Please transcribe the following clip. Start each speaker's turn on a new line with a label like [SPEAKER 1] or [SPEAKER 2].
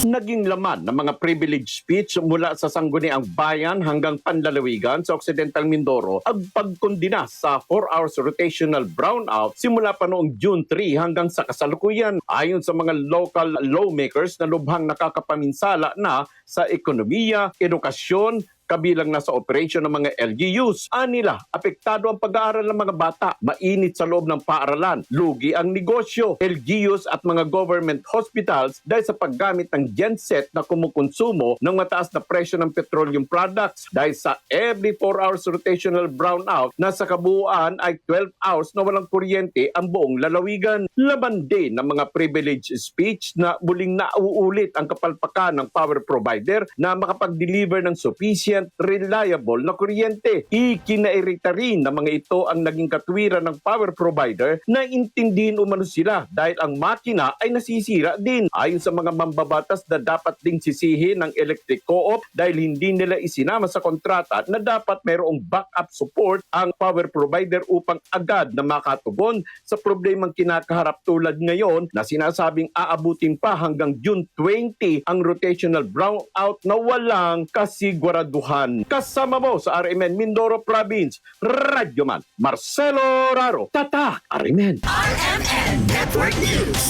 [SPEAKER 1] Naging laman ng mga privilege speech mula sa Sangguniang Bayan hanggang Panlalawigan sa Occidental Mindoro ang pagkondina sa 4 hours rotational brownout simula pa noong June 3 hanggang sa kasalukuyan. Ayon sa mga local lawmakers na lubhang nakakapaminsala na sa ekonomiya, edukasyon, kabilang na sa operasyon ng mga LGUs. Anila, apektado ang pag-aaral ng mga bata, mainit sa loob ng paaralan, lugi ang negosyo, LGUs at mga government hospitals dahil sa paggamit ng genset na kumukonsumo ng mataas na presyo ng petroleum products. Dahil sa every 4 hours rotational brownout, nasa kabuuan ay 12 hours na walang kuryente ang buong lalawigan. Laban din ng mga privilege speech na muling nauulit ang kapalpakan ng power provider na makapag-deliver ng sufficient reliable na kuryente. Ikinairita rin ng mga ito ang naging katwiran ng power provider na intindihin umano sila dahil ang makina ay nasisira din. Ayon sa mga mambabatas na dapat ding sisihin ng electric co-op dahil hindi nila isinama sa kontrata na dapat mayroong backup support ang power provider upang agad na makatugon sa problemang kinakaharap tulad ngayon na sinasabing aabutin pa hanggang June 20 ang rotational brownout na walang kasiguraduhan. Kasama mo sa RMN Mindoro Province, Radyoman Marcelo Raro, Tatak RMN.
[SPEAKER 2] RMN Network News.